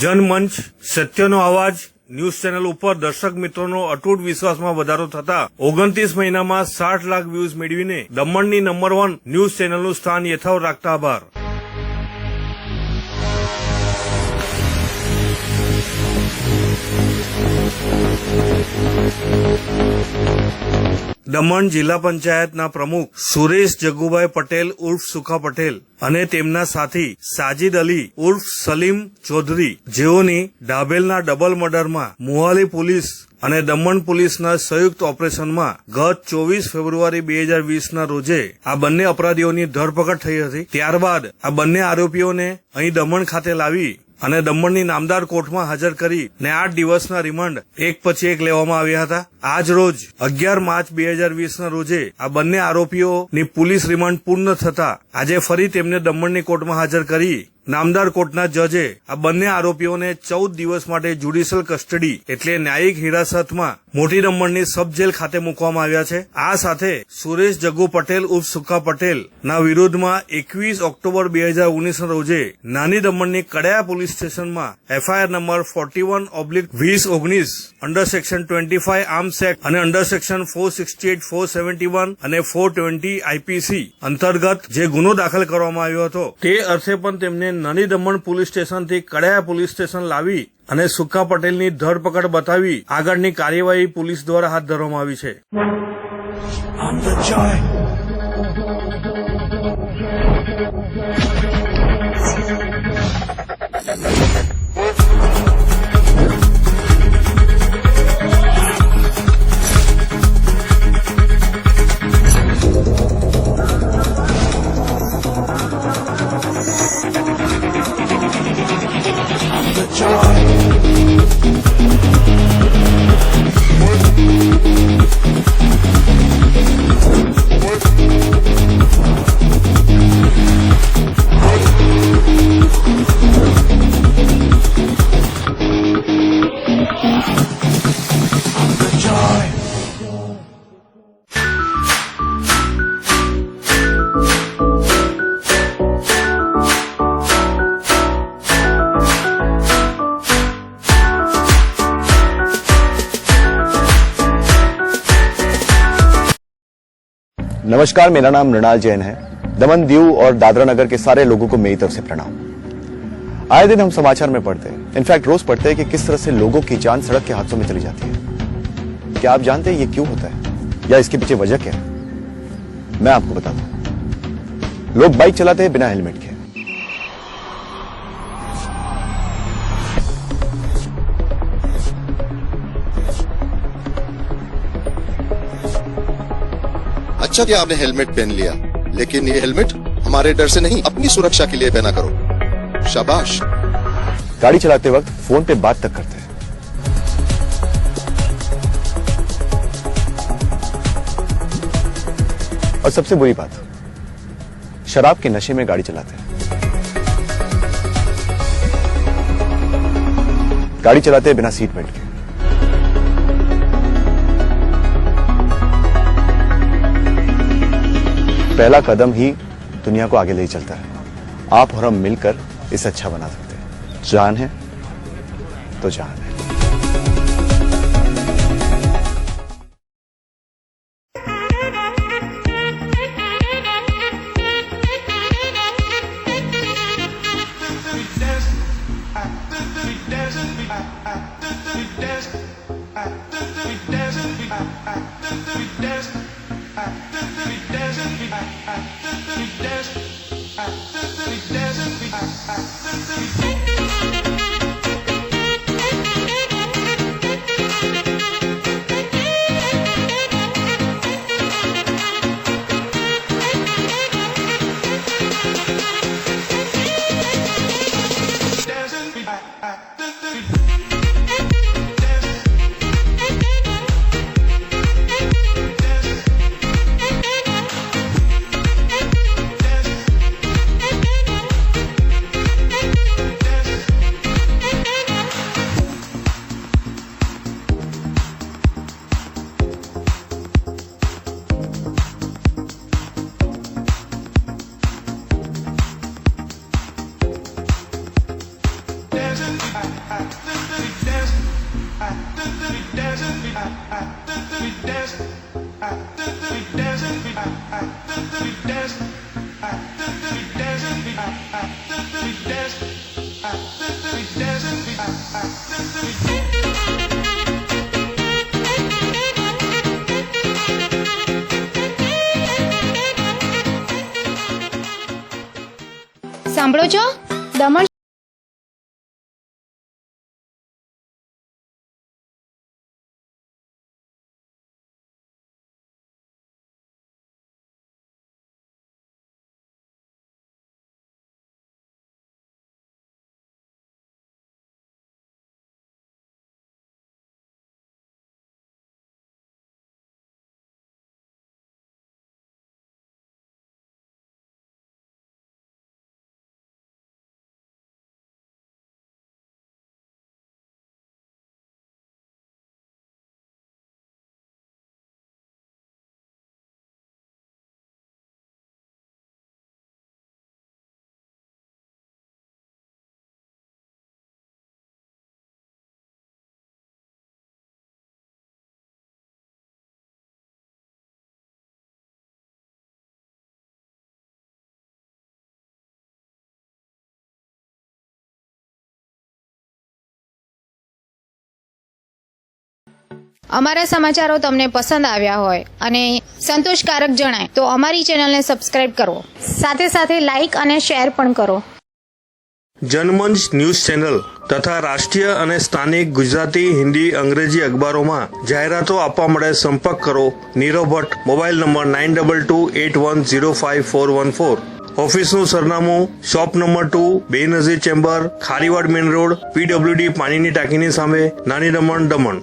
જનમંચ સત્યનો અવાજ news channel ઉપર દર્શક મિત્રોનો અતૂટ વિશ્વાસમાં વધારો થતા 29 મહિનામાં 60 લાખ વ્યૂઝ મેળવીને દમણની નંબર 1 ન્યૂઝ ચેનલનું સ્થાન યથાવત રાખતા આભાર. દમણ જિલ્લા પંચાયતના પ્રમુખ સુરેશ જગ્ગુભાઈ પટેલ ઉર્ફ સુખા પટેલ અને તેમના સાથી સાજીદ અલી ઉર્ફ સલીમ ચૌધરી, જેઓની ડાભેલના ડબલ મર્ડરમાં મોહાલી પોલીસ અને દમણ પોલીસના સંયુક્ત ઓપરેશનમાં ગત 24 ફેબ્રુઆરી 2020ના રોજે આ બંને અપરાધીઓની ધરપકડ થઈ હતી. ત્યારબાદ આ બંને આરોપીઓને અહીં દમણ ખાતે લાવી અને દમણની નામદાર કોર્ટમાં હાજર કરી ને 8 દિવસના રિમાન્ડ એક પછી એક લેવામાં આવ્યા હતા. આજ રોજ 11 માર્ચ 2020ના રોજે આ બંને આરોપીઓની પોલીસ રિમાન્ડ પૂર્ણ થતા આજે ફરી તેમને દમણની કોર્ટમાં હાજર કરી નામદાર કોર્ટના જજે આ બંને આરોપીઓને 14 દિવસ માટે જ્યુડિશિયલ કસ્ટડી એટલે ન્યાયિક હિરાસતમાં મોટી દમણની સબ જેલ ખાતે મૂકવામાં આવ્યા છે. આ સાથે સુરેશ જગ્ગુ પટેલ ઉર્ફ સુખા પટેલ ના વિરોધમાં 21 ઓક્ટોબર 2019ના રોજે નાની દમણની કડાયા પોલીસ સ્ટેશનમાં FIR number 41/2019 under section 25 arms act અને અંડર સેક્શન 468, 471 અને 420 આઈપીસી અંતર્ગત જે ગુનો દાખલ કરવામાં આવ્યો હતો તે અર્થે પણ તેમને નાની દમણ પોલીસ સ્ટેશનથી કડાયા પોલીસ સ્ટેશન લાવી અને સુખા પટેલની ધરપકડ બતાવી આગળની કાર્યવાહી પોલીસ દ્વારા હાથ ધરવામાં આવી છે. नमस्कार, मेरा नाम मृणाल जैन है. दमन, दीव और दादरा नगर के सारे लोगों को मेरी तरफ से प्रणाम. आए दिन हम समाचार में पढ़ते हैं, इनफैक्ट रोज पढ़ते हैं कि किस तरह से लोगों की जान सड़क के हाथों में चली जाती है. क्या आप जानते हैं ये क्यों होता है या इसके पीछे वजह क्या है? मैं आपको बताता हूं. लोग बाइक चलाते हैं बिना हेलमेट के. अच्छा कि आपने हेलमेट पहन लिया, लेकिन ये हेलमेट हमारे डर से नहीं, अपनी सुरक्षा के लिए पहना करो. शाबाश. गाड़ी चलाते वक्त फोन पे बात तक करते हैं. और सबसे बुरी बात, शराब के नशे में गाड़ी चलाते हैं. गाड़ी चलाते हैं बिना सीट बेल्ट के. पहला कदम ही दुनिया को आगे ले चलता है. आप और हम मिलकर इसे अच्छा बना सकते हैं. जान है तो जान है. સાંભળો છો દમણ અમારા સમાચારો તમને પસંદ આવ્યા હોય અને સંતોષકારક જણાય તો અમારી ચેનલને સબસ્ક્રાઇબ કરો, સાથે સાથે લાઇક અને શેર પણ કરો. જનમંચ ન્યૂઝ ચેનલ તથા રાષ્ટ્રીય અને સ્થાનિક ગુજરાતી, હિન્દી, અંગ્રેજી અખબારોમાં જાહેરાતો આપવા માટે સંપર્ક કરો નીરવ ભટ્ટ, મોબાઈલ નંબર 9228105414. ઓફિસનું સરનામું shop number 2, Benazir chamber, Kharivad main road, PWD પાણીની ટાંકીની સામે, નાની દમણ, દમણ.